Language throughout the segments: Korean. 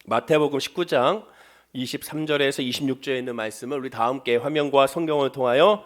마태복음 19장 23절에서 26절에 있는 말씀을 우리 다 함께 화면과 성경을 통하여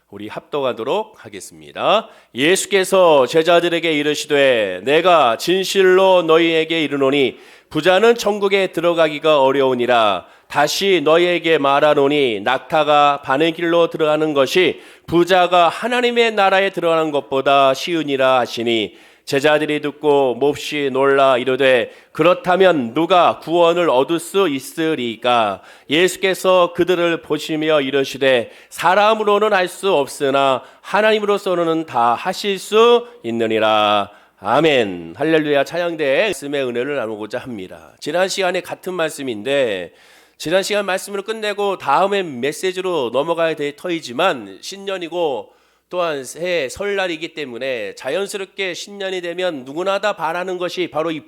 우리 합독하도록 하겠습니다. 예수께서 제자들에게 이르시되 내가 진실로 너희에게 이르노니 부자는 천국에 들어가기가 어려우니라. 다시 너희에게 말하노니 낙타가 바늘길로 들어가는 것이 부자가 하나님의 나라에 들어가는 것보다 쉬우니라 하시니 제자들이 듣고 몹시 놀라 이르되 그렇다면 누가 구원을 얻을 수 있으리까? 예수께서 그들을 보시며 이르시되 사람으로는 할 수 없으나 하나님으로서는 다 하실 수 있느니라. 아멘. 할렐루야. 찬양대 말씀의 은혜를 나누고자 합니다. 지난 시간에 같은 말씀인데 지난 시간 말씀을 끝내고 다음에 메시지로 넘어가야 될 터이지만 신년이고 또한 새해 설날이기 때문에 자연스럽게 신년이 되면 누구나 다 바라는 것이 바로 이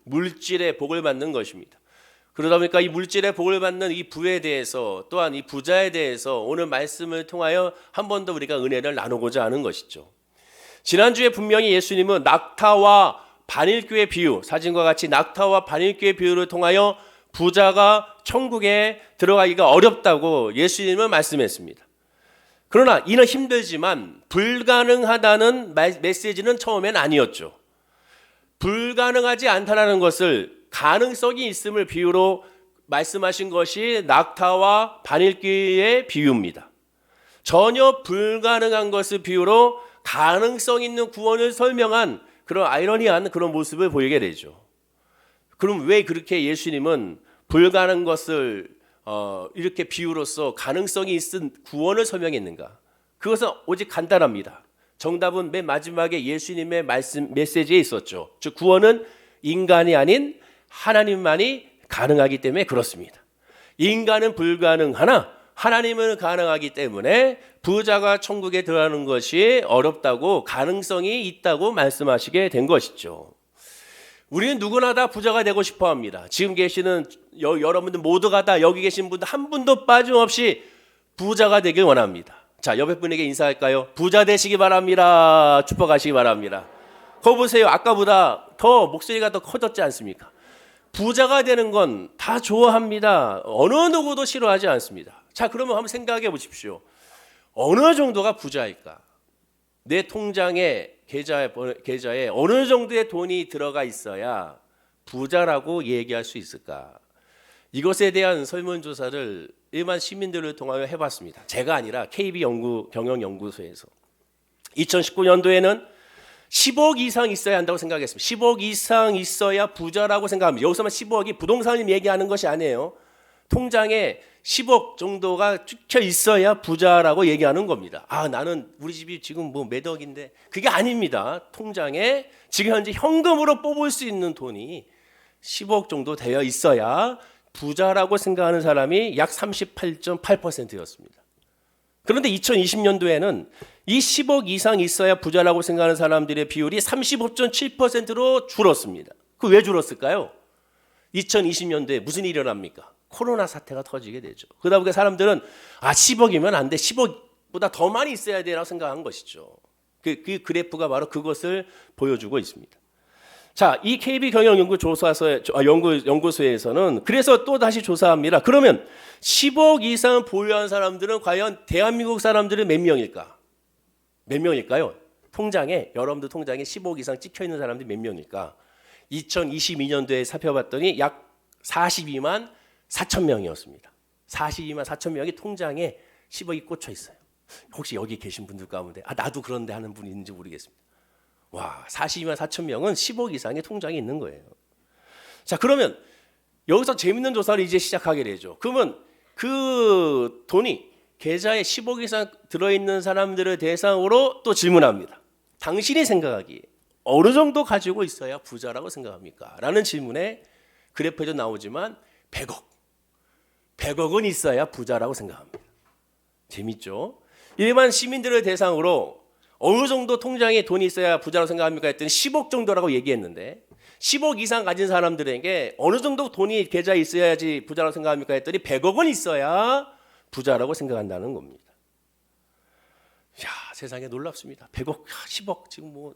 물질의 복을 받는 것입니다. 그러다 보니까 이 물질의 복을 받는 이 부에 대해서 또한 이 부자에 대해서 오늘 말씀을 통하여 한 번 더 우리가 은혜를 나누고자 하는 것이죠. 지난주에 분명히 예수님은 낙타와 바늘귀의 비유, 사진과 같이 낙타와 바늘귀의 비유를 통하여 부자가 천국에 들어가기가 어렵다고 예수님은 말씀했습니다. 그러나 이는 힘들지만 불가능하다는 메시지는 처음엔 아니었죠. 불가능하지 않다라는 것을 가능성이 있음을 비유로 말씀하신 것이 낙타와 바늘귀의 비유입니다. 전혀 불가능한 것을 비유로 가능성 있는 구원을 설명한 그런 아이러니한 그런 모습을 보이게 되죠. 그럼 왜 그렇게 예수님은 불가능한 것을 이렇게 비유로서 가능성이 있은 구원을 설명했는가? 그것은 오직 간단합니다. 정답은 맨 마지막에 예수님의 말씀 메시지에 있었죠. 즉 구원은 인간이 아닌 하나님만이 가능하기 때문에 그렇습니다. 인간은 불가능하나 하나님은 가능하기 때문에 부자가 천국에 들어가는 것이 어렵다고 가능성이 있다고 말씀하시게 된 것이죠. 우리는 누구나 다 부자가 되고 싶어 합니다. 지금 계시는 여러분들 모두가 다 여기 계신 분들 한 분도 빠짐없이 부자가 되길 원합니다. 자, 옆에 분에게 인사할까요? 부자 되시기 바랍니다. 축복하시기 바랍니다. 거 보세요. 아까보다 더 목소리가 더 커졌지 않습니까? 부자가 되는 건 다 좋아합니다. 어느 누구도 싫어하지 않습니다. 자, 그러면 한번 생각해 보십시오. 어느 정도가 부자일까? 내 통장에 계좌에 어느 정도의 돈이 들어가 있어야 부자라고 얘기할 수 있을까? 이것에 대한 설문조사를 일반 시민들을 통하여 해봤습니다. 제가 아니라 KB 경영연구소에서 2019년도에는 10억 이상 있어야 한다고 생각했습니다. 10억 이상 있어야 부자라고 생각합니다. 여기서만 10억이 부동산을 얘기하는 것이 아니에요. 통장에 10억 정도가 찍혀 있어야 부자라고 얘기하는 겁니다. 아, 나는 우리 집이 지금 뭐 몇 억인데 그게 아닙니다. 통장에 지금 현재 현금으로 뽑을 수 있는 돈이 10억 정도 되어 있어야 부자라고 생각하는 사람이 약 38.8%였습니다. 그런데 2020년도에는 이 10억 이상 있어야 부자라고 생각하는 사람들의 비율이 35.7%로 줄었습니다. 그 왜 줄었을까요? 2020년도에 무슨 일이 일어납니까? 코로나 사태가 터지게 되죠. 그러다 보니까 사람들은 10억이면 안 돼. 10억보다 더 많이 있어야 되라고 생각한 것이죠. 그 그래프가 바로 그것을 보여주고 있습니다. 자, 이 KB 경영연구소에서는 그래서 또 다시 조사합니다. 그러면 10억 이상 보유한 사람들은 과연 대한민국 사람들은 몇 명일까? 몇 명일까요? 여러분들 통장에 10억 이상 찍혀 있는 사람들이 몇 명일까? 2022년도에 살펴봤더니 약 42만 4천 명이었습니다. 42만 4천 명이 통장에 10억이 꽂혀 있어요. 혹시 여기 계신 분들 가운데 나도 그런데 하는 분이 있는지 모르겠습니다. 와, 42만 4천 명은 10억 이상의 통장에 있는 거예요. 자, 그러면 여기서 재밌는 조사를 이제 시작하게 되죠. 그러면 그 돈이 계좌에 10억 이상 들어있는 사람들을 대상으로 또 질문합니다. 당신이 생각하기에 어느 정도 가지고 있어야 부자라고 생각합니까? 라는 질문에 그래프에도 나오지만 100억은 있어야 부자라고 생각합니다. 재밌죠? 일반 시민들을 대상으로 어느 정도 통장에 돈이 있어야 부자라고 생각합니까? 했더니 10억 정도라고 얘기했는데 10억 이상 가진 사람들에게 어느 정도 돈이 계좌에 있어야지 부자라고 생각합니까? 했더니 100억은 있어야 부자라고 생각한다는 겁니다. 야, 세상에 놀랍습니다. 100억, 10억 지금 뭐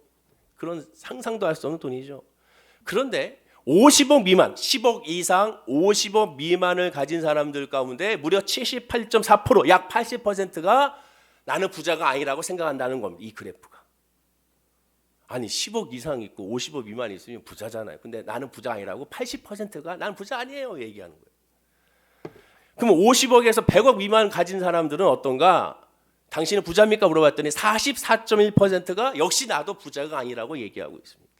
그런 상상도 할 수 없는 돈이죠. 그런데 50억 미만, 10억 이상 50억 미만을 가진 사람들 가운데 무려 78.4%, 약 80%가 나는 부자가 아니라고 생각한다는 겁니다. 이 그래프가. 아니 10억 이상 있고 50억 미만 있으면 부자잖아요. 근데 나는 부자 아니라고 80%가 나는 부자 아니에요 얘기하는 거예요. 그럼 50억에서 100억 미만 가진 사람들은 어떤가? 당신은 부자입니까? 물어봤더니 44.1%가 역시 나도 부자가 아니라고 얘기하고 있습니다.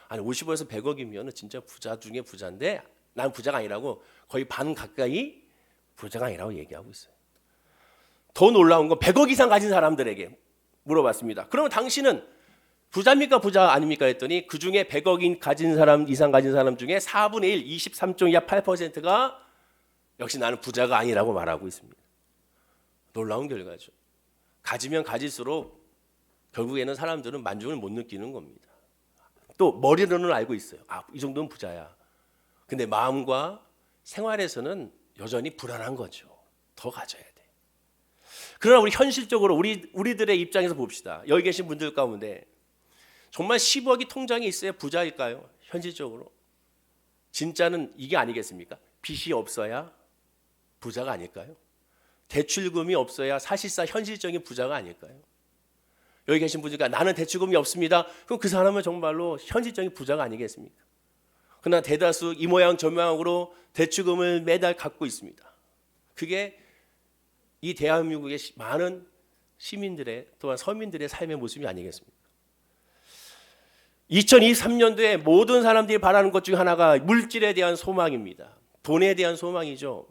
아니 50억에서 100억이면 진짜 부자 중에 부자인데 난 부자가 아니라고 거의 반 가까이 부자가 아니라고 얘기하고 있어요. 더 놀라운 건 100억 이상 가진 사람들에게 물어봤습니다. 그러면 당신은 부자입니까? 부자 아닙니까? 했더니 그중에 100억 이상 가진 사람 중에 4분의 1, 23.8%가 역시 나는 부자가 아니라고 말하고 있습니다. 놀라운 결과죠. 가지면 가질수록 결국에는 사람들은 만족을 못 느끼는 겁니다. 또 머리로는 알고 있어요. 아, 이 정도는 부자야. 근데 마음과 생활에서는 여전히 불안한 거죠. 더 가져야 돼. 그러나 우리 현실적으로 우리들의 입장에서 봅시다. 여기 계신 분들 가운데 정말 10억이 통장에 있어야 부자일까요? 현실적으로. 진짜는 이게 아니겠습니까? 빚이 없어야 부자가 아닐까요? 대출금이 없어야 사실상 현실적인 부자가 아닐까요? 여기 계신 분들과 나는 대출금이 없습니다. 그럼 그 사람은 정말로 현실적인 부자가 아니겠습니까? 그러나 대다수 이 모양 저 모양으로 대출금을 매달 갖고 있습니다. 그게 이 대한민국의 많은 시민들의 또한 서민들의 삶의 모습이 아니겠습니까? 2023년도에 모든 사람들이 바라는 것 중 하나가 물질에 대한 소망입니다. 돈에 대한 소망이죠.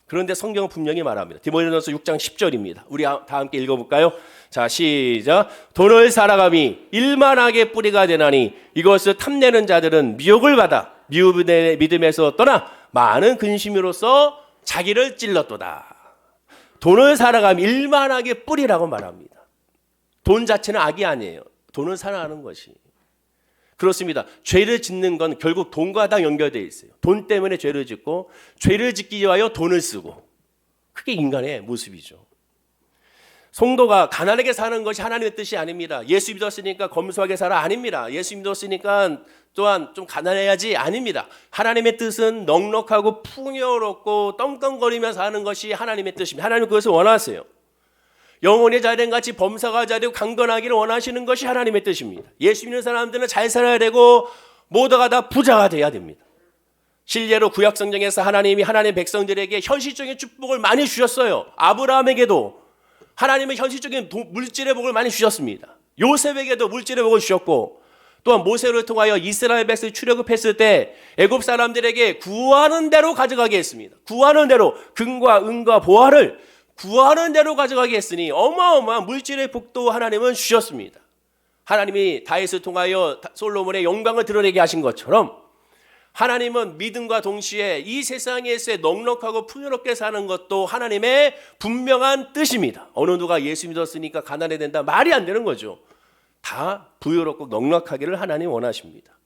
그런데 성경은 분명히 말합니다. 디모데전서 6장 10절입니다. 우리 다 함께 읽어볼까요? 자, 시작. 돈을 살아감이 일만하게 뿌리가 되나니 이것을 탐내는 자들은 미혹을 받아 미움의 믿음에서 떠나 많은 근심으로써 자기를 찔렀도다. 돈을 살아감이 일만하게 뿌리라고 말합니다. 돈 자체는 악이 아니에요. 돈을 살아가는 것이. 그렇습니다. 죄를 짓는 건 결국 돈과 다 연결되어 있어요. 돈 때문에 죄를 짓고 죄를 짓기 위하여 돈을 쓰고 그게 인간의 모습이죠. 성도가 가난하게 사는 것이 하나님의 뜻이 아닙니다. 예수 믿었으니까 검소하게 살아 아닙니다. 예수 믿었으니까 또한 좀 가난해야지 아닙니다. 하나님의 뜻은 넉넉하고 풍요롭고 떵떵거리며 사는 것이 하나님의 뜻입니다. 하나님은 그것을 원하세요. 영혼의 자된 같이 범사가 자되고 강건하기를 원하시는 것이 하나님의 뜻입니다. 예수 믿는 사람들은 잘 살아야 되고 모두가 다 부자가 돼야 됩니다. 실제로 구약 성경에서 하나님이 하나님의 백성들에게 현실적인 축복을 많이 주셨어요. 아브라함에게도 하나님은 현실적인 물질의 복을 많이 주셨습니다. 요셉에게도 물질의 복을 주셨고 또한 모세를 통하여 이스라엘 백성이 출애굽했을 때 애굽 사람들에게 구하는 대로 가져가게 했습니다. 구하는 대로 금과 은과 보화를 구하는 대로 가져가게 했으니 어마어마한 물질의 복도 하나님은 주셨습니다. 하나님이 다윗을 통하여 솔로몬의 영광을 드러내게 하신 것처럼 하나님은 믿음과 동시에 이 세상에서의 넉넉하고 풍요롭게 사는 것도 하나님의 분명한 뜻입니다. 어느 누가 예수 믿었으니까 가난해야 된다 말이 안 되는 거죠. 다 부유롭고 넉넉하기를 하나님 원하십니다.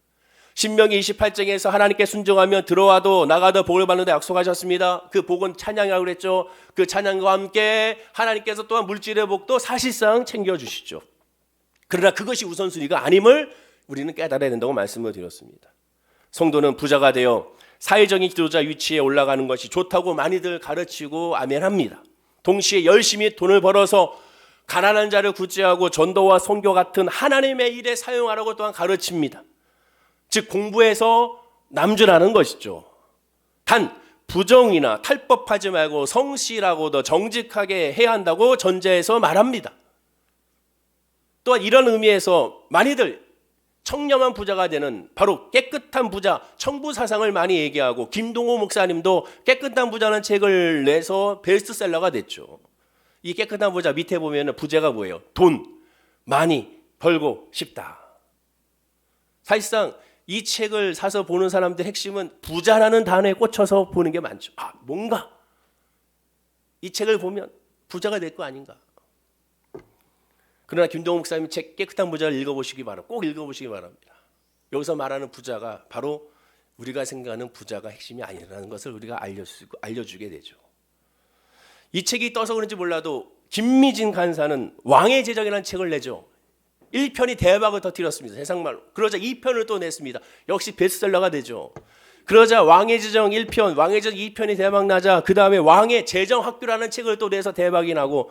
신명기 28장에서 하나님께 순종하면 들어와도 나가도 복을 받는다 약속하셨습니다. 그 복은 찬양이라고 그랬죠. 그 찬양과 함께 하나님께서 또한 물질의 복도 사실상 챙겨주시죠. 그러나 그것이 우선순위가 아님을 우리는 깨달아야 된다고 말씀을 드렸습니다. 성도는 부자가 되어 사회적인 지도자 위치에 올라가는 것이 좋다고 많이들 가르치고 아멘합니다. 동시에 열심히 돈을 벌어서 가난한 자를 구제하고 전도와 선교 같은 하나님의 일에 사용하라고 또한 가르칩니다. 즉 공부해서 남주라는 것이죠. 단 부정이나 탈법하지 말고 성실하고 더 정직하게 해야 한다고 전제해서 말합니다. 또한 이런 의미에서 많이들 청렴한 부자가 되는 바로 깨끗한 부자, 청부사상을 많이 얘기하고 김동호 목사님도 깨끗한 부자는 책을 내서 베스트셀러가 됐죠. 이 깨끗한 부자 밑에 보면 부자가 뭐예요? 돈 많이 벌고 싶다. 사실상 이 책을 사서 보는 사람들 핵심은 부자라는 단어에 꽂혀서 보는 게 많죠. 아, 뭔가 이 책을 보면 부자가 될 거 아닌가. 그러나 김동욱 목사님 책 깨끗한 부자를 읽어보시기 바랍니다. 꼭 읽어보시기 바랍니다. 여기서 말하는 부자가 바로 우리가 생각하는 부자가 핵심이 아니라는 것을 우리가 알려주게 되죠. 이 책이 떠서 그런지 몰라도 김미진 간사는 왕의 제정이라는 책을 내죠. 1편이 대박을 터뜨렸습니다. 세상말로. 그러자 2편을 또 냈습니다. 역시 베스트셀러가 되죠. 그러자 왕의 제정 1편, 왕의 제정 2편이 대박 나자 그 다음에 왕의 제정학교라는 책을 또 내서 대박이 나고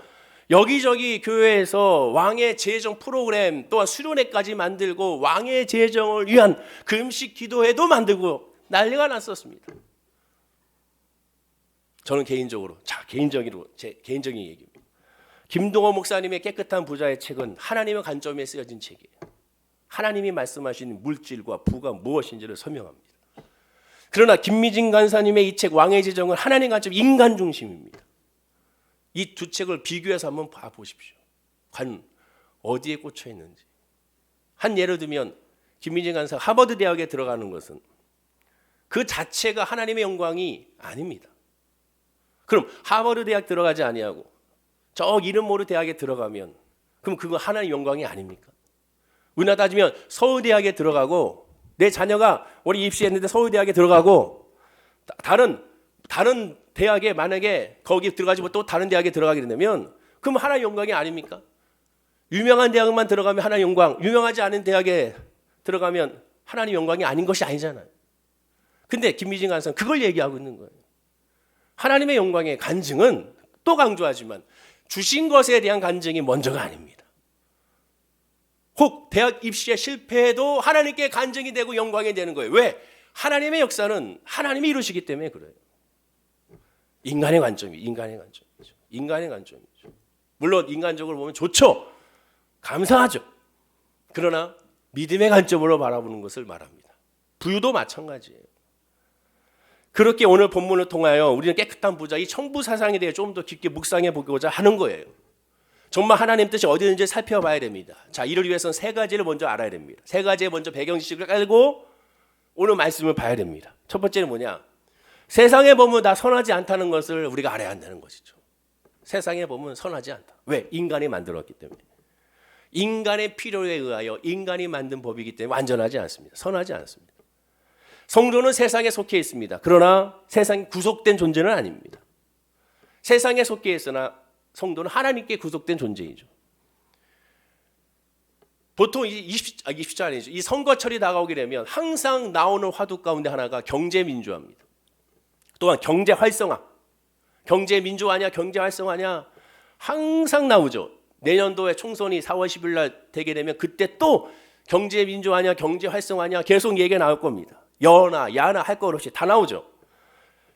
여기저기 교회에서 왕의 제정 프로그램 또한 수련회까지 만들고 왕의 제정을 위한 금식 기도회도 만들고 난리가 났었습니다. 저는 개인적으로, 제 개인적인 얘기입니다. 김동호 목사님의 깨끗한 부자의 책은 하나님의 관점에 쓰여진 책이에요. 하나님이 말씀하신 물질과 부가 무엇인지를 설명합니다. 그러나 김미진 간사님의 이 책 왕의 제정은 하나님 관점 인간 중심입니다. 이 두 책을 비교해서 한번 봐보십시오. 과연 어디에 꽂혀 있는지. 한 예를 들면 김미진 간사 하버드 대학에 들어가는 것은 그 자체가 하나님의 영광이 아닙니다. 그럼 하버드 대학 들어가지 아니하고 저 이름 모를 대학에 들어가면 그럼 그거 하나님의 영광이 아닙니까? 우리나라 따지면 서울대학에 들어가고 내 자녀가 우리 입시했는데 서울대학에 들어가고 다른 대학에 만약에 거기 들어가지 못하고 또 다른 대학에 들어가게 된다면 그럼 하나님의 영광이 아닙니까? 유명한 대학만 들어가면 하나님의 영광, 유명하지 않은 대학에 들어가면 하나님의 영광이 아닌 것이 아니잖아요. 근데 김미진 간사는 그걸 얘기하고 있는 거예요. 하나님의 영광의 간증은 또 강조하지만 주신 것에 대한 간증이 먼저가 아닙니다. 혹 대학 입시에 실패해도 하나님께 간증이 되고 영광이 되는 거예요. 왜? 하나님의 역사는 하나님이 이루시기 때문에 그래요. 인간의 관점이죠. 물론 인간적으로 보면 좋죠. 감사하죠. 그러나 믿음의 관점으로 바라보는 것을 말합니다. 부유도 마찬가지예요. 그렇게 오늘 본문을 통하여 우리는 깨끗한 부자, 이 청부 사상에 대해 좀 더 깊게 묵상해 보고자 하는 거예요. 정말 하나님 뜻이 어디 있는지 살펴봐야 됩니다. 자, 이를 위해서는 세 가지를 먼저 알아야 됩니다. 세 가지의 먼저 배경 지식을 깔고 오늘 말씀을 봐야 됩니다. 첫 번째는 뭐냐? 세상의 법은 다 선하지 않다는 것을 우리가 알아야 한다는 것이죠. 세상의 법은 선하지 않다. 왜? 인간이 만들었기 때문에. 인간의 필요에 의하여 인간이 만든 법이기 때문에 완전하지 않습니다. 선하지 않습니다. 성도는 세상에 속해 있습니다. 그러나 세상에 구속된 존재는 아닙니다. 세상에 속해 있으나 성도는 하나님께 구속된 존재이죠. 보통 20절 아니죠. 이 선거철이 다가오게 되면 항상 나오는 화두 가운데 하나가 경제민주화입니다. 또한 경제 활성화. 경제 민주화냐 경제 활성화냐 항상 나오죠. 내년도에 총선이 4월 10일 날 되게 되면 그때 또 경제 민주화냐 경제 활성화냐 계속 얘기가 나올 겁니다. 여나 야나 할 것 없이 다 나오죠.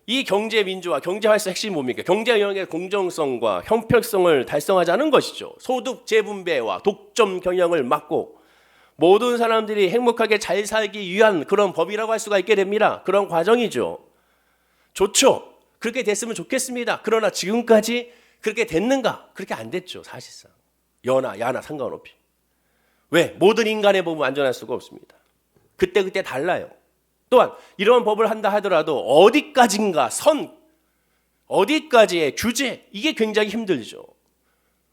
이 경제 민주화, 경제 활성화 핵심이 뭡니까? 경제 영역의 공정성과 형평성을 달성하자는 것이죠. 소득 재분배와 독점 경영을 막고 모든 사람들이 행복하게 잘 살기 위한 그런 법이라고 할 수가 있게 됩니다. 그런 과정이죠. 좋죠. 그렇게 됐으면 좋겠습니다. 그러나 지금까지 그렇게 됐는가? 그렇게 안 됐죠. 사실상. 여나 야나 상관없이. 왜? 모든 인간의 법은 완전할 수가 없습니다. 그때 달라요. 또한 이런 법을 한다 하더라도 어디까지인가 어디까지의 규제 이게 굉장히 힘들죠.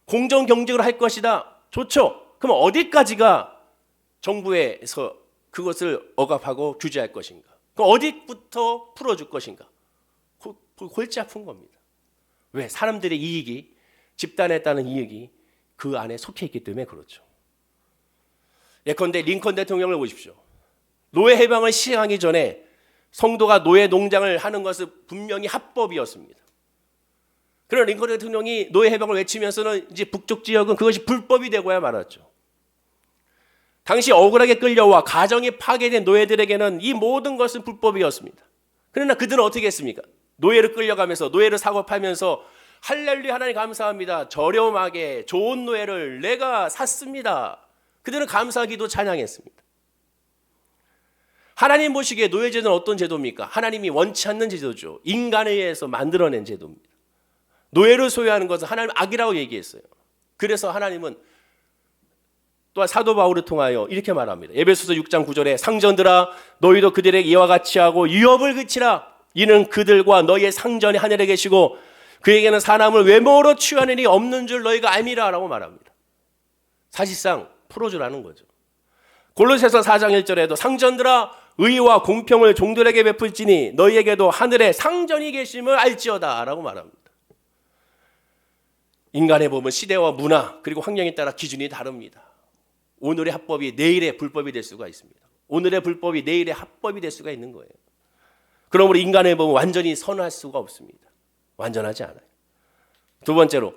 공정경쟁을 할 것이다. 좋죠. 그럼 어디까지가 정부에서 그것을 억압하고 규제할 것인가? 그럼 어디부터 풀어줄 것인가? 골치 아픈 겁니다. 왜? 사람들의 이익이 집단에 따른 이익이 그 안에 속해 있기 때문에 그렇죠. 예컨대 링컨 대통령을 보십시오. 노예 해방을 시행하기 전에 성도가 노예 농장을 하는 것은 분명히 합법이었습니다. 그러나 링컨 대통령이 노예 해방을 외치면서는 이제 북쪽 지역은 그것이 불법이 되고야 말았죠. 당시 억울하게 끌려와 가정이 파괴된 노예들에게는 이 모든 것은 불법이었습니다. 그러나 그들은 어떻게 했습니까? 노예를 끌려가면서 노예를 사고 팔면서 할렐루야 하나님 감사합니다. 저렴하게 좋은 노예를 내가 샀습니다. 그들은 감사하기도 찬양했습니다. 하나님 보시기에 노예제도는 어떤 제도입니까? 하나님이 원치 않는 제도죠. 인간에 의해서 만들어낸 제도입니다. 노예를 소유하는 것은 하나님 악이라고 얘기했어요. 그래서 하나님은 또한 사도 바울을 통하여 이렇게 말합니다. 에베소서 6장 9절에 상전들아 너희도 그들에게 이와 같이 하고 유업을 그치라. 이는 그들과 너희의 상전이 하늘에 계시고 그에게는 사람을 외모로 취하는 일이 없는 줄 너희가 알미라 라고 말합니다. 사실상 풀어주라는 거죠. 골로새서 4장 1절에도 상전들아 의와 공평을 종들에게 베풀지니 너희에게도 하늘에 상전이 계심을 알지어다 라고 말합니다. 인간의 법은 시대와 문화 그리고 환경에 따라 기준이 다릅니다. 오늘의 합법이 내일의 불법이 될 수가 있습니다. 오늘의 불법이 내일의 합법이 될 수가 있는 거예요. 그러므로 인간의 법은 완전히 선할 수가 없습니다. 완전하지 않아요. 두 번째로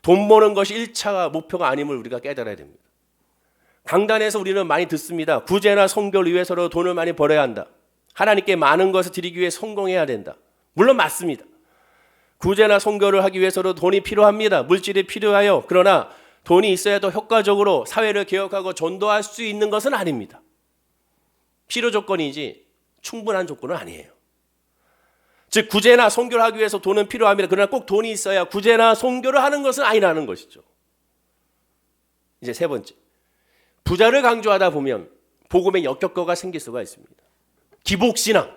돈 버는 것이 1차 목표가 아님을 우리가 깨달아야 됩니다. 강단에서 우리는 많이 듣습니다. 구제나 선교를 위해서로 돈을 많이 벌어야 한다. 하나님께 많은 것을 드리기 위해 성공해야 된다. 물론 맞습니다. 구제나 선교를 하기 위해서도 돈이 필요합니다. 물질이 필요하여. 그러나 돈이 있어야 더 효과적으로 사회를 개혁하고 전도할 수 있는 것은 아닙니다. 필요 조건이지 충분한 조건은 아니에요. 즉 구제나 선교를 하기 위해서 돈은 필요합니다. 그러나 꼭 돈이 있어야 구제나 선교를 하는 것은 아니라는 것이죠. 이제 세 번째, 부자를 강조하다 보면 복음의 역격거가 생길 수가 있습니다. 기복신앙,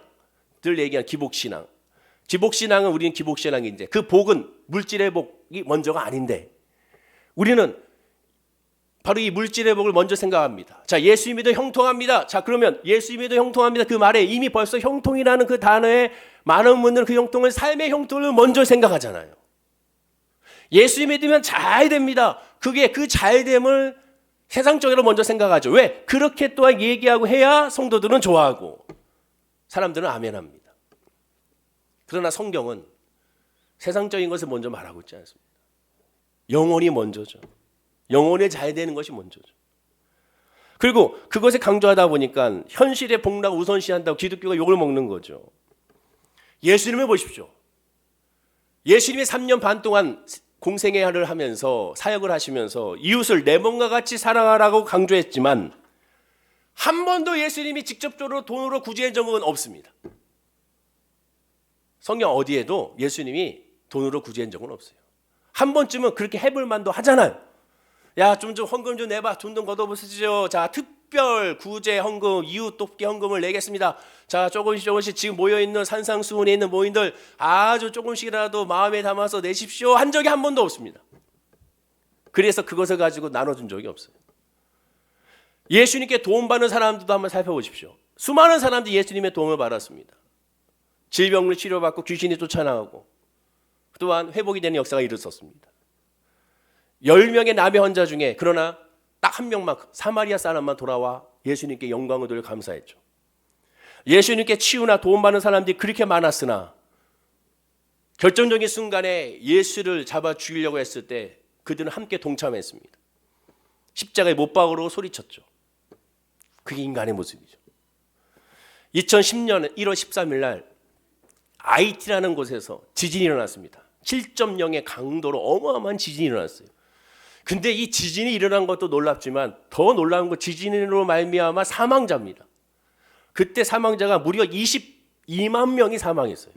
늘 얘기한 기복신앙. 기복신앙은 우리는 기복신앙인데 그 복은 물질의 복이 먼저가 아닌데 우리는 바로 이 물질의 복을 먼저 생각합니다. 자, 예수 믿어 형통합니다. 자, 그러면 예수 믿어 형통합니다. 그 말에 이미 벌써 형통이라는 그 단어에 많은 분들은 그 형통을 삶의 형통을 먼저 생각하잖아요. 예수 믿으면 잘 됩니다. 그게 그 잘됨을 세상적으로 먼저 생각하죠. 왜? 그렇게 또한 얘기하고 해야 성도들은 좋아하고 사람들은 아멘합니다. 그러나 성경은 세상적인 것을 먼저 말하고 있지 않습니다. 영혼이 먼저죠. 영혼이 잘 되는 것이 먼저죠. 그리고 그것에 강조하다 보니까 현실의 복락을 우선시한다고 기독교가 욕을 먹는 거죠. 예수님을 보십시오. 예수님이 3년 반 동안 공생애를 하면서 사역을 하시면서 이웃을 내 몸과 같이 사랑하라고 강조했지만 한 번도 예수님이 직접적으로 돈으로 구제한 적은 없습니다. 성경 어디에도 예수님이 돈으로 구제한 적은 없어요. 한 번쯤은 그렇게 해볼 만도 하잖아요. 야, 좀 헌금 좀 내봐. 돈 좀 걷어보시죠. 자, 특별 구제 헌금, 이웃 돕기 헌금을 내겠습니다. 자, 조금씩 지금 모여있는 산상수훈에 있는 모인들 아주 조금씩이라도 마음에 담아서 내십시오. 한 적이 한 번도 없습니다. 그래서 그것을 가지고 나눠준 적이 없어요. 예수님께 도움 받는 사람들도 한번 살펴보십시오. 수많은 사람들이 예수님의 도움을 받았습니다. 질병을 치료받고 귀신이 쫓아나가고 또한 회복이 되는 역사가 일어섰습니다. 10명의 남의 환자 중에 그러나 딱 한 명만 사마리아 사람만 돌아와 예수님께 영광을 돌려 감사했죠. 예수님께 치유나 도움받는 사람들이 그렇게 많았으나 결정적인 순간에 예수를 잡아 죽이려고 했을 때 그들은 함께 동참했습니다. 십자가에 못 박으로 소리쳤죠. 그게 인간의 모습이죠. 2010년 1월 13일 날 아이티라는 곳에서 지진이 일어났습니다. 7.0의 강도로 어마어마한 지진이 일어났어요. 근데 이 지진이 일어난 것도 놀랍지만 더 놀라운 건 지진으로 말미암아 사망자입니다. 그때 사망자가 무려 22만 명이 사망했어요.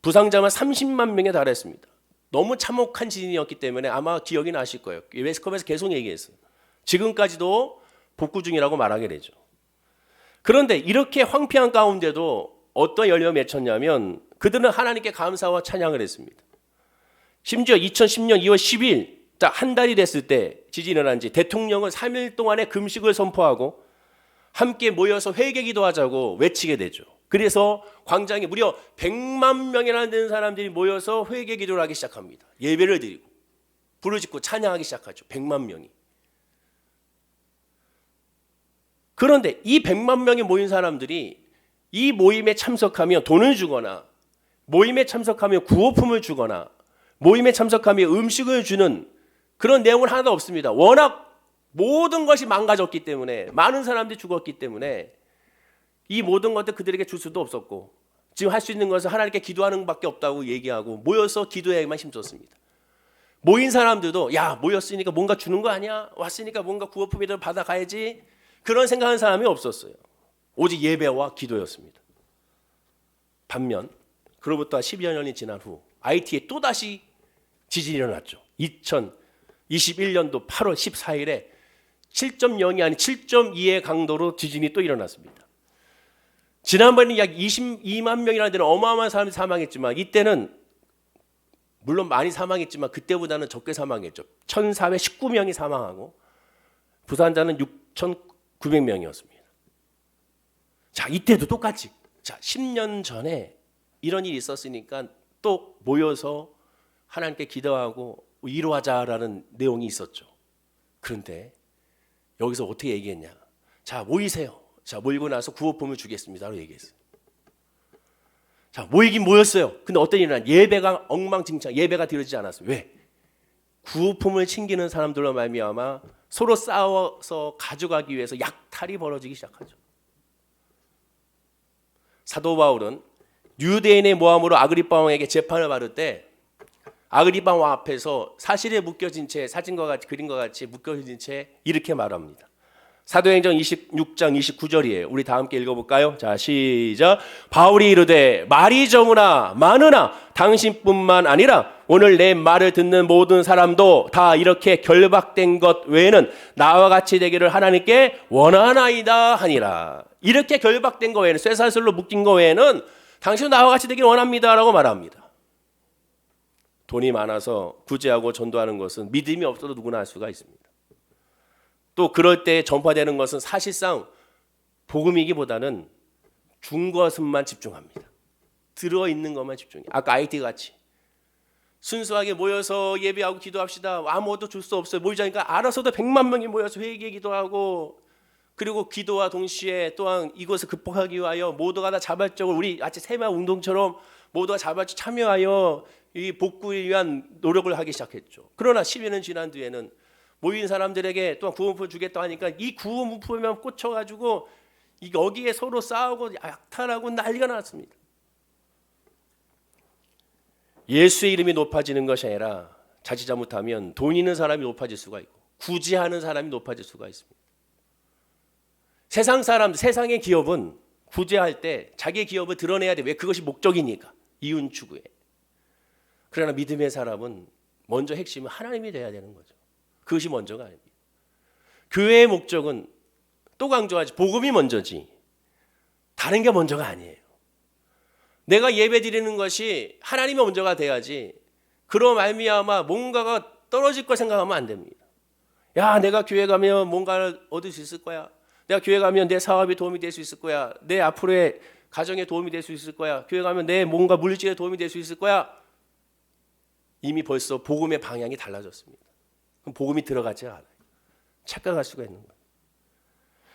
부상자만 30만 명에 달했습니다. 너무 참혹한 지진이었기 때문에 아마 기억이 나실 거예요. 웨스컴에서 계속 얘기했어요. 지금까지도 복구 중이라고 말하게 되죠. 그런데 이렇게 황폐한 가운데도 어떤 열매가 맺혔냐면 그들은 하나님께 감사와 찬양을 했습니다. 심지어 2010년 2월 10일 딱 한 달이 됐을 때 지진이 일어난 지 대통령은 3일 동안의 금식을 선포하고 함께 모여서 회개 기도하자고 외치게 되죠. 그래서 광장에 무려 100만 명이나 되는 사람들이 모여서 회개 기도를 하기 시작합니다. 예배를 드리고 부르짖고 찬양하기 시작하죠. 100만 명이. 그런데 이 100만 명이 모인 사람들이 이 모임에 참석하며 돈을 주거나 모임에 참석하며 구호품을 주거나 모임에 참석하며 음식을 주는 그런 내용은 하나도 없습니다. 워낙 모든 것이 망가졌기 때문에 많은 사람들이 죽었기 때문에 이 모든 것들 그들에게 줄 수도 없었고 지금 할 수 있는 것은 하나님께 기도하는 것밖에 없다고 얘기하고 모여서 기도에만 힘썼습니다. 모인 사람들도 야 모였으니까 뭔가 주는 거 아니야? 왔으니까 뭔가 구호품이라도 받아가야지 그런 생각하는 사람이 없었어요. 오직 예배와 기도였습니다. 반면 그로부터 10여 년이 지난 후 IT에 또다시 지진이 일어났죠. 2021년도 8월 14일에 7.0이 아닌 7.2의 강도로 지진이 또 일어났습니다. 지난번에는 약 22만 명이나 되는 어마어마한 사람이 사망했지만 이때는 물론 많이 사망했지만 그때보다는 적게 사망했죠. 1,419명이 사망하고 부상자는 6,900명이었습니다. 자, 이때도 똑같이 10년 전에 이런 일이 있었으니까 또 모여서 하나님께 기도하고 위로하자라는 내용이 있었죠. 그런데 여기서 어떻게 얘기했냐? 자, 모이세요. 자, 모이고 나서 구호품을 주겠습니다라고 얘기했어요. 자, 모이긴 모였어요. 근데 어떤 일이 일어나? 예배가 엉망진창, 예배가 드려지지 않았어요. 왜? 구호품을 챙기는 사람들로 말미암아 서로 싸워서 가져가기 위해서 약탈이 벌어지기 시작하죠. 사도 바울은 유대인의 모함으로 아그리빠 왕에게 재판을 받을 때 아그리빠 왕 앞에서 사실에 묶여진 채, 사진과 같이 그림과 같이 묶여진 채 이렇게 말합니다. 사도행전 26장 29절이에요. 우리 다 함께 읽어볼까요? 자, 시작. 바울이 이르되 말이 적으나 많으나 당신뿐만 아니라 오늘 내 말을 듣는 모든 사람도 다 이렇게 결박된 것 외에는 나와 같이 되기를 하나님께 원하나이다 하니라. 이렇게 결박된 것 외에는, 쇠사슬로 묶인 것 외에는 당신은 나와 같이 되기를 원합니다라고 말합니다. 돈이 많아서 구제하고 전도하는 것은 믿음이 없어도 누구나 할 수가 있습니다. 또 그럴 때 전파되는 것은 사실상 복음이기보다는 준 것만 집중합니다. 들어있는 것만 집중해요. 아까 IT 같이 순수하게 모여서 예배하고 기도합시다. 아무것도 줄 수 없어요. 모이자니까 알아서도 100만 명이 모여서 회개 기도하고, 그리고 기도와 동시에 또한 이것을 극복하기 위하여 모두가 다 자발적으로 우리 아치 새마 운동처럼 모두가 자발적으로 참여하여 이 복구에 위한 노력을 하기 시작했죠. 그러나 10여년 지난 뒤에는 모인 사람들에게 또한 구원품을 주겠다 하니까 이 구원품에만 꽂혀가지고 여기에 서로 싸우고 약탈하고 난리가 났습니다. 예수의 이름이 높아지는 것이 아니라 자칫 잘못하면 돈 있는 사람이 높아질 수가 있고 구제하는 사람이 높아질 수가 있습니다. 세상 사람, 세상의 기업은 구제할 때 자기의 기업을 드러내야 돼. 왜? 그것이 목적이니까. 이윤 추구에. 그러나 믿음의 사람은 먼저 핵심은 하나님이 돼야 되는 거죠. 그것이 먼저가 아닙니다. 교회의 목적은 또 강조하지, 복음이 먼저지 다른 게 먼저가 아니에요. 내가 예배 드리는 것이 하나님이 먼저가 돼야지 그로 말미암아 뭔가가 떨어질 거 생각하면 안 됩니다. 야, 내가 교회 가면 뭔가를 얻을 수 있을 거야. 내가 교회 가면 내 사업에 도움이 될 수 있을 거야. 내 앞으로의 가정에 도움이 될 수 있을 거야. 교회 가면 내 뭔가 물질에 도움이 될 수 있을 거야. 이미 벌써 복음의 방향이 달라졌습니다. 그럼 복음이 들어가지 않아요. 착각할 수가 있는 거예요.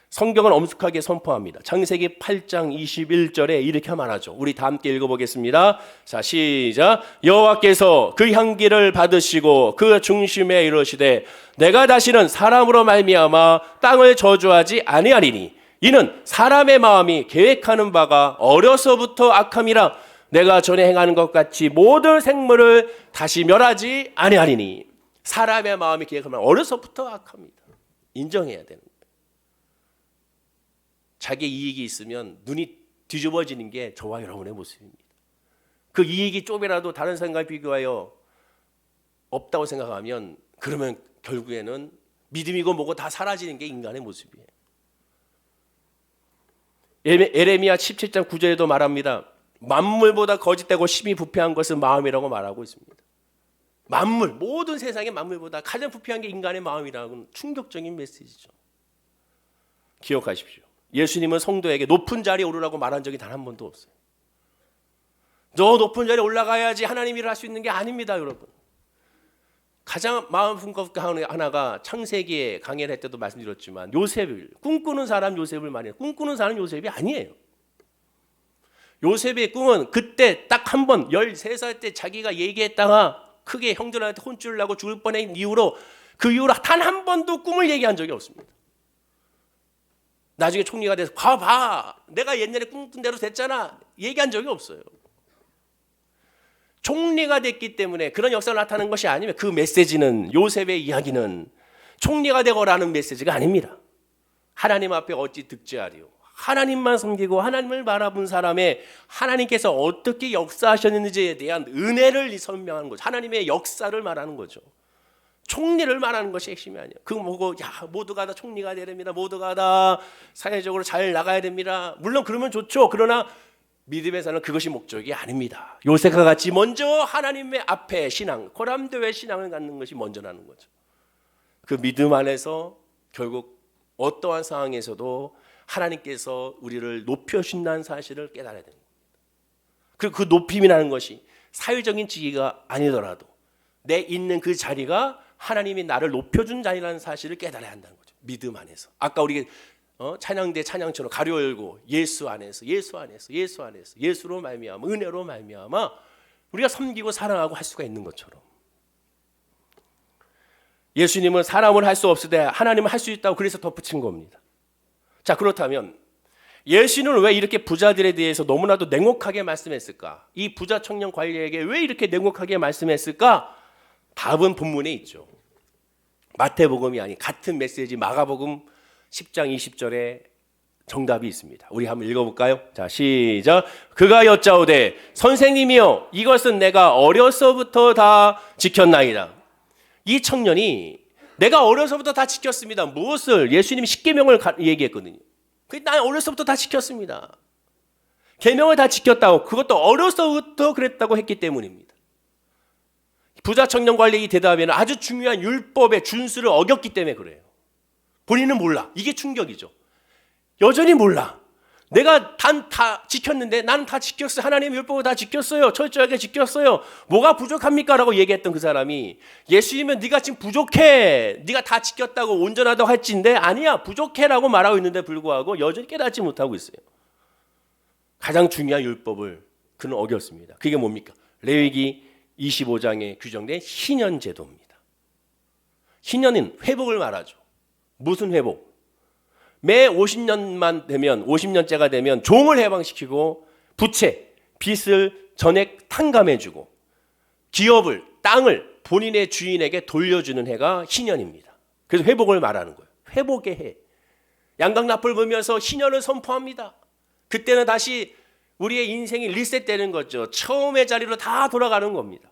성경은 엄숙하게 선포합니다. 창세기 8장 21절에 이렇게 말하죠. 우리 다 함께 읽어보겠습니다. 자, 시작. 여호와께서 그 향기를 받으시고 그 중심에 이르시되 내가 다시는 사람으로 말미암아 땅을 저주하지 아니하리니 이는 사람의 마음이 계획하는 바가 어려서부터 악함이라 내가 전에 행하는 것 같이 모든 생물을 다시 멸하지 아니하리니. 사람의 마음이 계획하면 어려서부터 악합니다. 인정해야 되는 거예요. 자기 이익이 있으면 눈이 뒤집어지는 게 저와 여러분의 모습입니다. 그 이익이 조금이라도 다른 생각에 비교하여 없다고 생각하면 그러면 결국에는 믿음이고 뭐고 다 사라지는 게 인간의 모습이에요. 에레미야 17장 9절에도 말합니다. 만물보다 거짓되고 심히 부패한 것은 마음이라고 말하고 있습니다. 만물, 모든 세상의 만물보다 가장 부패한 게 인간의 마음이라는 충격적인 메시지죠. 기억하십시오. 예수님은 성도에게 높은 자리에 오르라고 말한 적이 단 한 번도 없어요. 너 높은 자리에 올라가야지 하나님 일을 할 수 있는 게 아닙니다, 여러분. 가장 마음 아픈 것 하나가 창세기에 강의를 할 때도 말씀드렸지만 요셉을, 꿈꾸는 사람 요셉을 말해요. 꿈꾸는 사람 요셉이 아니에요. 요셉의 꿈은 그때 딱 한 번 13살 때 자기가 얘기했다가 크게 형들한테 혼쭐을 나고 죽을 뻔한 이후로 그 이후로 단 한 번도 꿈을 얘기한 적이 없습니다. 나중에 총리가 돼서 봐봐 내가 옛날에 꿈꾼 대로 됐잖아 얘기한 적이 없어요. 총리가 됐기 때문에 그런 역사가 나타나는 것이 아니면 그 메시지는, 요셉의 이야기는 총리가 되거라는 메시지가 아닙니다. 하나님 앞에 어찌 득죄하리요. 하나님만 섬기고 하나님을 바라본 사람의 하나님께서 어떻게 역사하셨는지에 대한 은혜를 설명하는 거죠. 하나님의 역사를 말하는 거죠. 총리를 말하는 것이 핵심이 아니에요. 그거 보고 야 모두가 다 총리가 되야 됩니다. 모두가 다 사회적으로 잘 나가야 됩니다. 물론 그러면 좋죠. 그러나 믿음에서는 그것이 목적이 아닙니다. 요셉과 같이 먼저 하나님의 앞에 신앙, 고람되의 신앙을 갖는 것이 먼저라는 거죠. 그 믿음 안에서 결국 어떠한 상황에서도 하나님께서 우리를 높여주신다는 사실을 깨달아야 됩니다. 그리고 그 높임이라는 것이 사회적인 지위가 아니더라도 내 있는 그 자리가 하나님이 나를 높여준 자리라는 사실을 깨달아야 한다는 거죠. 믿음 안에서. 아까 우리 찬양대 찬양처럼 가려 열고 예수 안에서, 예수 안에서, 예수 안에서, 예수로 말미암아, 은혜로 말미암아 우리가 섬기고 사랑하고 할 수가 있는 것처럼, 예수님은 사람을 할 수 없으되 하나님은 할 수 있다고 그래서 덧붙인 겁니다. 자, 그렇다면 예수님은 왜 이렇게 부자들에 대해서 너무나도 냉혹하게 말씀했을까? 이 부자 청년 관리에게 왜 이렇게 냉혹하게 말씀했을까? 답은 본문에 있죠. 마태복음이 아닌 같은 메시지 마가복음 10장 20절에 정답이 있습니다. 우리 한번 읽어볼까요? 자, 시작. 그가 여짜오되 선생님이여 이것은 내가 어려서부터 다 지켰나이다. 이 청년이 내가 어려서부터 다 지켰습니다. 무엇을? 예수님이 십계명을 얘기했거든요. 난 어려서부터 다 지켰습니다. 계명을 다 지켰다고, 그것도 어려서부터 그랬다고 했기 때문입니다. 부자 청년 관리의 이 대답에는 아주 중요한 율법의 준수를 어겼기 때문에 그래요. 본인은 몰라. 이게 충격이죠. 여전히 몰라. 내가 다 지켰는데, 나는 다 지켰어요. 하나님의 율법을 다 지켰어요. 철저하게 지켰어요. 뭐가 부족합니까? 라고 얘기했던 그 사람이, 예수님은 네가 지금 부족해, 네가 다 지켰다고 온전하다고 할진데 아니야, 부족해 라고 말하고 있는데 불구하고 여전히 깨닫지 못하고 있어요. 가장 중요한 율법을 그는 어겼습니다. 그게 뭡니까? 레위기 25장에 규정된 희년제도입니다. 희년은 회복을 말하죠. 무슨 회복? 매 50년만 되면, 50년째가 되면 종을 해방시키고 부채, 빚을 전액 탕감해주고 기업을, 땅을 본인의 주인에게 돌려주는 해가 희년입니다. 그래서 회복을 말하는 거예요. 회복의 해. 양강나풀 보면서 희년을 선포합니다. 그때는 다시 우리의 인생이 리셋되는 거죠. 처음의 자리로 다 돌아가는 겁니다.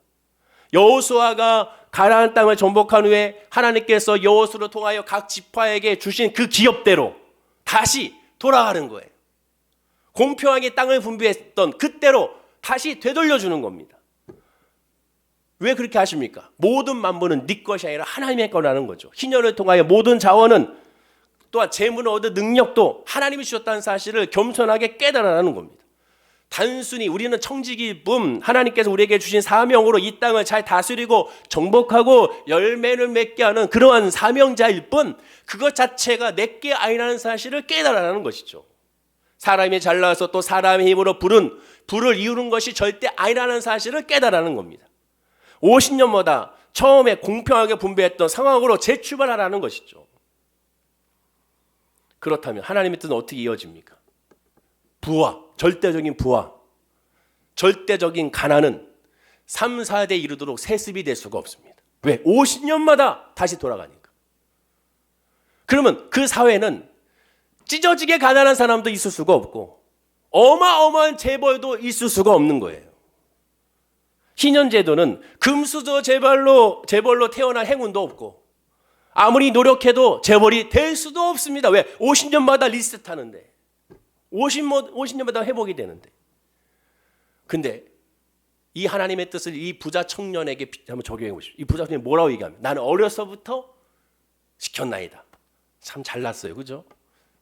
여호수아가 가나안 땅을 정복한 후에 하나님께서 여호수아를 통하여 각 지파에게 주신 그 기업대로 다시 돌아가는 거예요. 공평하게 땅을 분배했던 그때로 다시 되돌려주는 겁니다. 왜 그렇게 하십니까? 모든 만물은 네 것이 아니라 하나님의 거라는 거죠. 희년을 통하여 모든 자원은, 또한 재물을 얻을 능력도 하나님이 주셨다는 사실을 겸손하게 깨달아라는 겁니다. 단순히 우리는 청지기뿐, 하나님께서 우리에게 주신 사명으로 이 땅을 잘 다스리고 정복하고 열매를 맺게 하는 그러한 사명자일 뿐, 그것 자체가 내게 아니라는 사실을 깨달아라는 것이죠. 사람이 잘나서 또 사람의 힘으로 불을 이루는 것이 절대 아니라는 사실을 깨달아라는 겁니다. 50년마다 처음에 공평하게 분배했던 상황으로 재출발하라는 것이죠. 그렇다면 하나님의 뜻은 어떻게 이어집니까? 부와, 절대적인 부와 절대적인 가난은 3, 4대 이르도록 세습이 될 수가 없습니다. 왜? 50년마다 다시 돌아가니까. 그러면 그 사회는 찢어지게 가난한 사람도 있을 수가 없고 어마어마한 재벌도 있을 수가 없는 거예요. 희년제도는 금수저 재벌로 태어난 행운도 없고 아무리 노력해도 재벌이 될 수도 없습니다. 왜? 50년마다 리셋하는데, 50년마다 회복이 되는데. 근데 이 하나님의 뜻을 이 부자 청년에게 한번 적용해 보십시오. 이 부자 청년이 뭐라고 얘기하면, 나는 어려서부터 지켰나이다. 참 잘났어요, 그죠?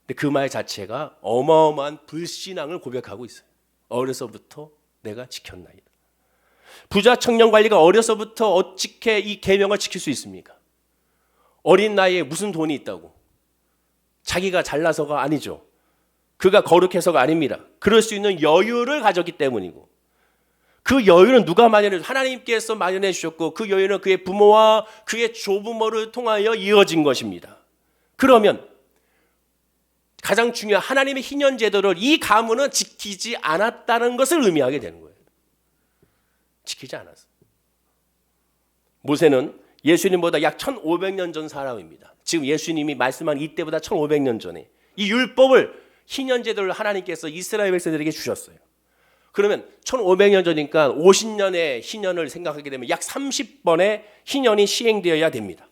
근데 그 말 자체가 어마어마한 불신앙을 고백하고 있어요. 어려서부터 내가 지켰나이다. 부자 청년 관리가 어려서부터 어떻게 이 계명을 지킬 수 있습니까? 어린 나이에 무슨 돈이 있다고? 자기가 잘나서가 아니죠. 그가 거룩해서가 아닙니다. 그럴 수 있는 여유를 가졌기 때문이고, 그 여유는 누가 마련해 주셨고, 하나님께서 마련해 주셨고, 그 여유는 그의 부모와 그의 조부모를 통하여 이어진 것입니다. 그러면 가장 중요한 하나님의 희년 제도를 이 가문은 지키지 않았다는 것을 의미하게 되는 거예요. 지키지 않았어. 모세는 예수님보다 약 1500년 전 사람입니다. 지금 예수님이 말씀한 이때보다 1500년 전에 이 율법을, 희년 제도를 하나님께서 이스라엘 백성들에게 주셨어요. 그러면 1500년 전이니까 50년의 희년을 생각하게 되면 약 30번의 희년이 시행되어야 됩니다.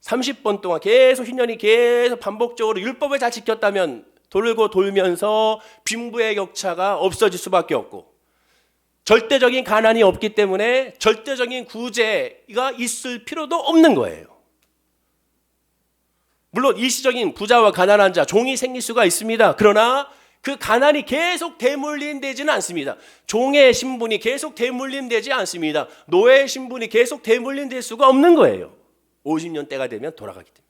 30번 동안 계속 희년이 계속 반복적으로 율법을 잘 지켰다면 돌고 돌면서 빈부의 격차가 없어질 수밖에 없고, 절대적인 가난이 없기 때문에 절대적인 구제가 있을 필요도 없는 거예요. 물론 일시적인 부자와 가난한 자, 종이 생길 수가 있습니다. 그러나 그 가난이 계속 대물림되지는 않습니다. 종의 신분이 계속 대물림되지 않습니다. 노예의 신분이 계속 대물림될 수가 없는 거예요. 50년 때가 되면 돌아가기 때문에.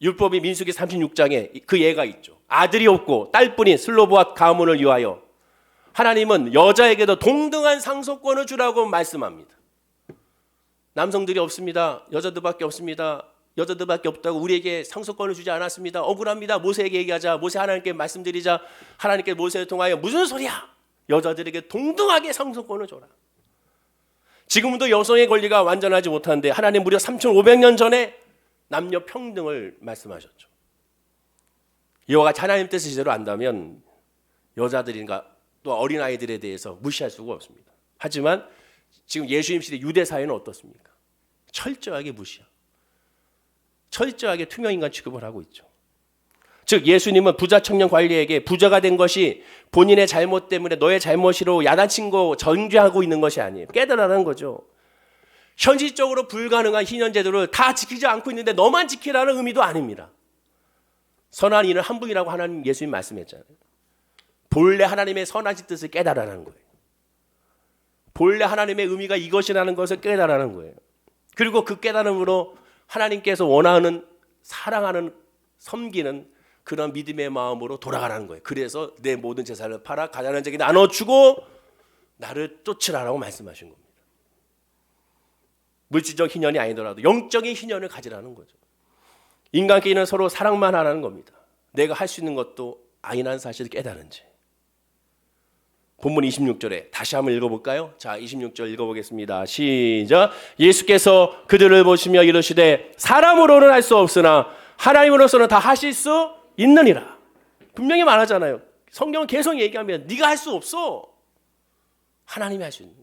율법이 민수기 36장에 그 예가 있죠. 아들이 없고 딸뿐인 슬로브와 가문을 위하여 하나님은 여자에게도 동등한 상속권을 주라고 말씀합니다. 남성들이 없습니다. 여자들밖에 없습니다. 여자들밖에 없다고 우리에게 상속권을 주지 않았습니다. 억울합니다. 모세에게 얘기하자. 모세 하나님께 말씀드리자. 하나님께 모세를 통하여 무슨 소리야? 여자들에게 동등하게 상속권을 줘라. 지금도 여성의 권리가 완전하지 못한데 하나님 무려 3,500년 전에 남녀 평등을 말씀하셨죠. 이와 같이 하나님 뜻을 제대로 안다면 여자들인가 또 어린아이들에 대해서 무시할 수가 없습니다. 하지만 지금 예수님 시대 유대 사회는 어떻습니까? 철저하게 무시하고 철저하게 투명인간 취급을 하고 있죠. 즉 예수님은 부자 청년 관리에게 부자가 된 것이 본인의 잘못 때문에 너의 잘못으로 야단친 거 전개하고 있는 것이 아니에요. 깨달으라는 거죠. 현실적으로 불가능한 희년제도를 다 지키지 않고 있는데 너만 지키라는 의미도 아닙니다. 선한 이는 한 분이라고 하나님 예수님 말씀했잖아요. 본래 하나님의 선하신 뜻을 깨달으라는 거예요. 본래 하나님의 의미가 이것이라는 것을 깨달으라는 거예요. 그리고 그 깨달음으로 하나님께서 원하는 사랑하는 섬기는 그런 믿음의 마음으로 돌아가라는 거예요. 그래서 내 모든 재산을 팔아 가난한 자에게 나눠주고 나를 쫓으라고 말씀하신 겁니다. 물질적 희년이 아니더라도 영적인 희년을 가지라는 거죠. 인간끼리는 서로 사랑만 하라는 겁니다. 내가 할 수 있는 것도 아니라는 사실을 깨달은지. 본문 26절에 다시 한번 읽어볼까요? 자, 26절 읽어보겠습니다. 시작. 예수께서 그들을 보시며 이르시되 사람으로는 할 수 없으나 하나님으로서는 다 하실 수 있느니라. 분명히 말하잖아요. 성경은 계속 얘기하면 네가 할 수 없어. 하나님이 할 수 있는.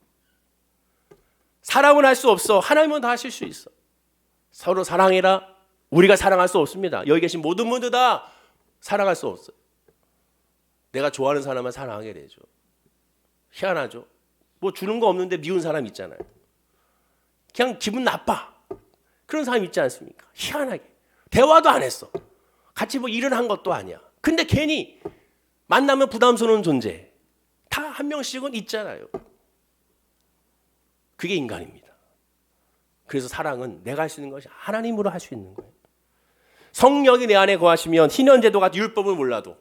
사람은 할 수 없어. 하나님은 다 하실 수 있어. 서로 사랑해라. 우리가 사랑할 수 없습니다. 여기 계신 모든 분들 다 사랑할 수 없어요. 내가 좋아하는 사람만 사랑하게 되죠. 희한하죠. 뭐 주는 거 없는데 미운 사람 있잖아요. 그냥 기분 나빠. 그런 사람 있지 않습니까? 희한하게. 대화도 안 했어. 같이 뭐 일을 한 것도 아니야. 근데 괜히 만나면 부담스러운 존재. 다 한 명씩은 있잖아요. 그게 인간입니다. 그래서 사랑은 내가 할 수 있는 것이 하나님으로 할 수 있는 거예요. 성령이 내 안에 거하시면 희년제도가 율법을 몰라도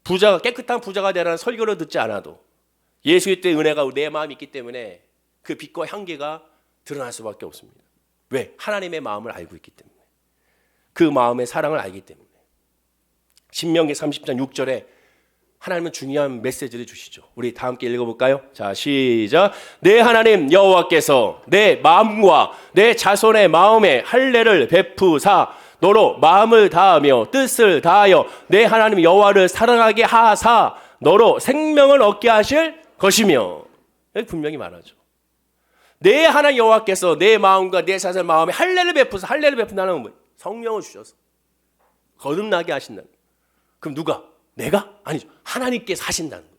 부자가 깨끗한 부자가 되라는 설교를 듣지 않아도 예수 그리스도의 은혜가 내 마음에 있기 때문에 그 빛과 향기가 드러날 수밖에 없습니다. 왜? 하나님의 마음을 알고 있기 때문에. 그 마음의 사랑을 알기 때문에. 신명기 30장 6절에 하나님은 중요한 메시지를 주시죠. 우리 다 함께 읽어볼까요? 자, 시작. 내 하나님 여호와께서 내 마음과 내 자손의 마음에 할례를 베푸사 너로 마음을 다하며 뜻을 다하여 내 하나님 여호와를 사랑하게 하사 너로 생명을 얻게 하실 것이며. 여기 분명히 말하죠. 내 하나님 여호와께서 내 마음과 내 자손의 마음에 할례를 베푸사. 할례를 베푼다는 건 성령을 주셔서 거듭나게 하신다는 거예요. 그럼 누가? 내가? 아니죠. 하나님께서 하신다는 거예요.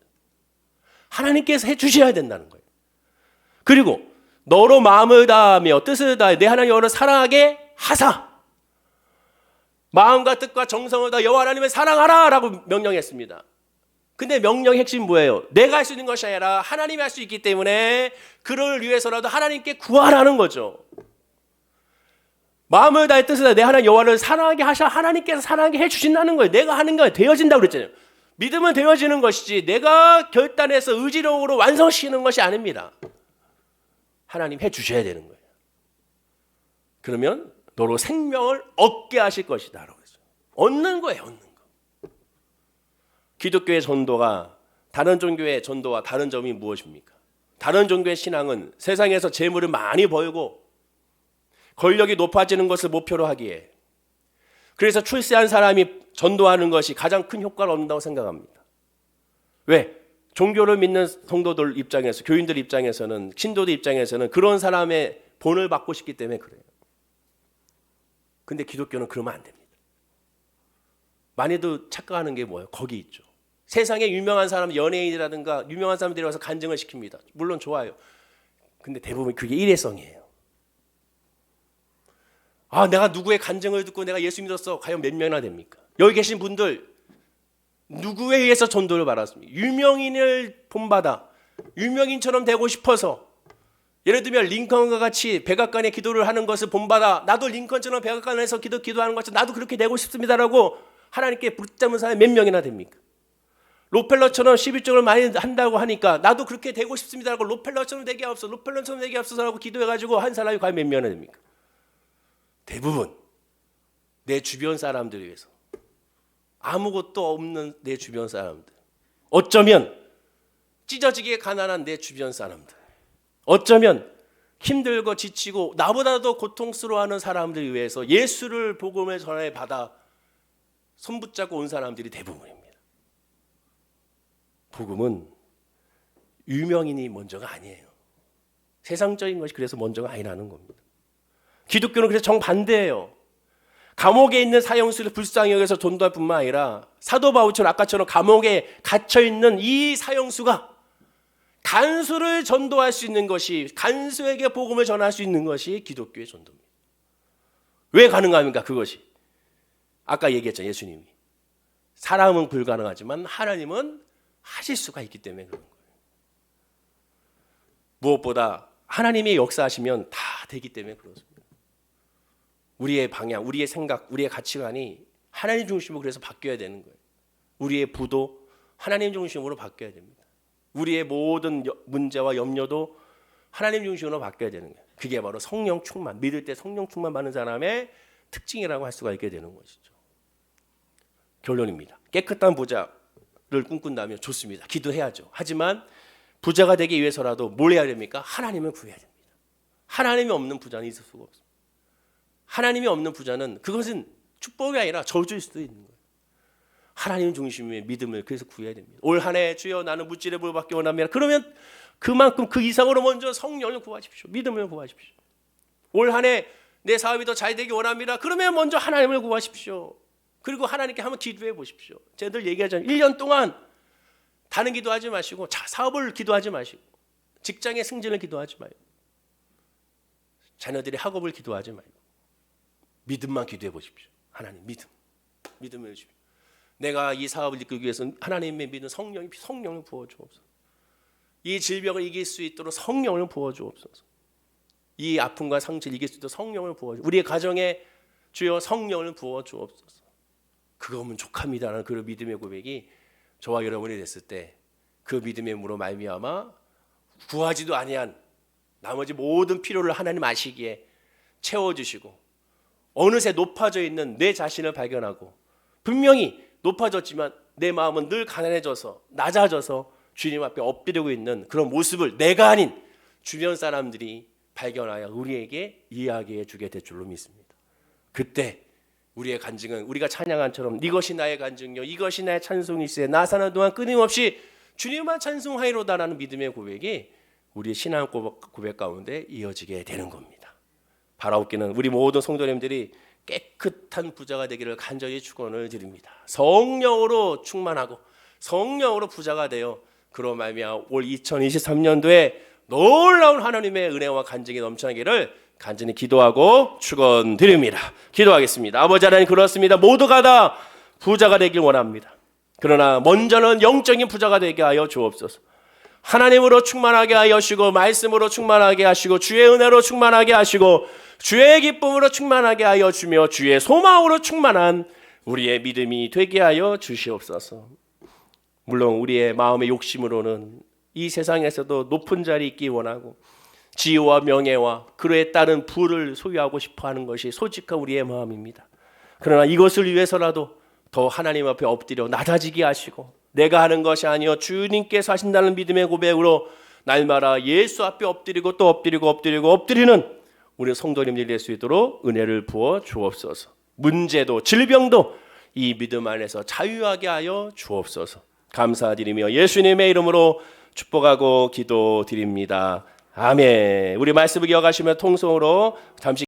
하나님께서 해주셔야 된다는 거예요. 그리고 너로 마음을 다하며 뜻을 다해 내 하나님 여호와를 사랑하게 하사. 마음과 뜻과 정성을 다 여호와 하나님을 사랑하라 라고 명령했습니다. 근데 명령의 핵심 뭐예요? 내가 할 수 있는 것이 아니라 하나님이 할 수 있기 때문에 그를 위해서라도 하나님께 구하라는 거죠. 마음을 다해 뜻을 다해 내 하나님 여호와를 사랑하게 하셔. 하나님께서 사랑하게 해주신다는 거예요. 내가 하는 거 되어진다고 그랬잖아요. 믿음은 되어지는 것이지 내가 결단해서 의지력으로 완성시키는 것이 아닙니다. 하나님 해주셔야 되는 거예요. 그러면 너로 생명을 얻게 하실 것이다 라고 했어요. 얻는 거예요. 얻는 거. 기독교의 전도가 다른 종교의 전도와 다른 점이 무엇입니까? 다른 종교의 신앙은 세상에서 재물을 많이 벌고 권력이 높아지는 것을 목표로 하기에 그래서 출세한 사람이 전도하는 것이 가장 큰 효과를 얻는다고 생각합니다. 왜? 종교를 믿는 성도들 입장에서 교인들 입장에서는 신도들 입장에서는 그런 사람의 본을 받고 싶기 때문에 그래요. 근데 기독교는 그러면 안 됩니다. 많이들 착각하는 게 뭐예요? 거기 있죠. 세상에 유명한 사람, 연예인이라든가 유명한 사람들이 와서 간증을 시킵니다. 물론 좋아요. 근데 대부분 그게 일회성이에요. 아, 내가 누구의 간증을 듣고 내가 예수 믿었어. 과연 몇 명이나 됩니까? 여기 계신 분들 누구에 의해서 전도를 받았습니까? 유명인을 본받아 유명인처럼 되고 싶어서 예를 들면 링컨과 같이 백악관에 기도를 하는 것을 본받아 나도 링컨처럼 백악관에서 기도하는 것처럼 나도 그렇게 되고 싶습니다라고 하나님께 붙잡은 사람이 몇 명이나 됩니까? 록펠러처럼 11조를 많이 한다고 하니까 나도 그렇게 되고 싶습니다라고 록펠러처럼 되게 없어, 록펠러처럼 되게 없어서라고 기도해가지고 한 사람이 과연 몇 명이나 됩니까? 대부분 내 주변 사람들을 위해서, 아무것도 없는 내 주변 사람들, 어쩌면 찢어지게 가난한 내 주변 사람들, 어쩌면 힘들고 지치고 나보다도 고통스러워하는 사람들을 위해서 예수를 복음을 전해 받아 손붙잡고 온 사람들이 대부분입니다. 복음은 유명인이 먼저가 아니에요. 세상적인 것이 그래서 먼저가 아니라는 겁니다. 기독교는 그래서 정반대예요. 감옥에 있는 사형수를 불쌍히 여겨서 전도할 뿐만 아니라 사도 바울처럼 아까처럼 감옥에 갇혀있는 이 사형수가 간수를 전도할 수 있는 것이, 간수에게 복음을 전할 수 있는 것이 기독교의 전도입니다. 왜 가능합니까? 그것이 아까 얘기했죠. 예수님이 사람은 불가능하지만 하나님은 하실 수가 있기 때문에 그런 거예요. 무엇보다 하나님의 역사하시면 다 되기 때문에 그렇습니다. 우리의 방향, 우리의 생각, 우리의 가치관이 하나님 중심으로 그래서 바뀌어야 되는 거예요. 우리의 부도 하나님 중심으로 바뀌어야 됩니다. 우리의 모든 문제와 염려도 하나님 중심으로 바뀌어야 되는 거예요. 그게 바로 성령 충만, 믿을 때 성령 충만 받는 사람의 특징이라고 할 수가 있게 되는 것이죠. 결론입니다. 깨끗한 부자를 꿈꾼다면 좋습니다. 기도해야죠. 하지만 부자가 되기 위해서라도 뭘 해야 됩니까? 하나님을 구해야 됩니다. 하나님이 없는 부자는 있을 수가 없습니다. 하나님이 없는 부자는 그것은 축복이 아니라 저주일 수도 있는 거예요. 하나님 중심의 믿음을 그래서 구해야 됩니다. 올 한 해 주여 나는 물질의 부를 받기 원합니다. 그러면 그만큼 그 이상으로 먼저 성령을 구하십시오. 믿음을 구하십시오. 올 한 해 내 사업이 더 잘 되기 원합니다. 그러면 먼저 하나님을 구하십시오. 그리고 하나님께 한번 기도해 보십시오. 제가 늘 얘기하잖아요. 1년 동안 다른 기도하지 마시고 사업을 기도하지 마시고 직장의 승진을 기도하지 말고 자녀들의 학업을 기도하지 말고 믿음만 기도해 보십시오. 하나님 믿음을 주십시오. 내가 이 사업을 이끌기 위해서는 하나님의 믿음 성령을 부어주옵소서. 이 질병을 이길 수 있도록 성령을 부어주옵소서. 이 아픔과 상처를 이길 수 있도록 성령을 부어주옵소서. 우리의 가정에 주여 성령을 부어주옵소서. 그거면 족합니다라는 그 믿음의 고백이 저와 여러분이 됐을 때 그 믿음의 물로 말미암아 구하지도 아니한 나머지 모든 필요를 하나님 아시기에 채워주시고 어느새 높아져 있는 내 자신을 발견하고 분명히 높아졌지만 내 마음은 늘 가난해져서 낮아져서 주님 앞에 엎드리고 있는 그런 모습을 내가 아닌 주변 사람들이 발견하여 우리에게 이야기해 주게 될 줄로 믿습니다. 그때 우리의 간증은 우리가 찬양한처럼 이것이 나의 간증요 이것이 나의 찬송이세 나 사는 동안 끊임없이 주님만 찬송하리로다라는 믿음의 고백이 우리의 신앙 고백 가운데 이어지게 되는 겁니다. 바라옵기는 우리 모든 성도님들이 깨끗한 부자가 되기를 간절히 축원을 드립니다. 성령으로 충만하고 성령으로 부자가 되어 그로 말미암아 올 2023년도에 놀라운 하나님의 은혜와 간증이 넘쳐나기를 간절히 기도하고 축원드립니다. 기도하겠습니다. 아버지 하나님, 그렇습니다. 모두가 다 부자가 되길 원합니다. 그러나 먼저는 영적인 부자가 되게 하여 주옵소서. 하나님으로 충만하게 하시고 말씀으로 충만하게 하시고 주의 은혜로 충만하게 하시고 주의 기쁨으로 충만하게 하여 주며 주의 소망으로 충만한 우리의 믿음이 되게 하여 주시옵소서. 물론 우리의 마음의 욕심으로는 이 세상에서도 높은 자리에 있기 원하고 지위와 명예와 그에 따른 부를 소유하고 싶어하는 것이 솔직한 우리의 마음입니다. 그러나 이것을 위해서라도 더 하나님 앞에 엎드려 낮아지게 하시고 내가 하는 것이 아니요 주님께서 하신다는 믿음의 고백으로 날마다 예수 앞에 엎드리고 또 엎드리는 우리 성도님들이 될 수 있도록 은혜를 부어 주옵소서. 문제도 질병도 이 믿음 안에서 자유하게 하여 주옵소서. 감사드리며 예수님의 이름으로 축복하고 기도드립니다. 아멘. 우리 말씀을 기억하시며 통성으로 잠시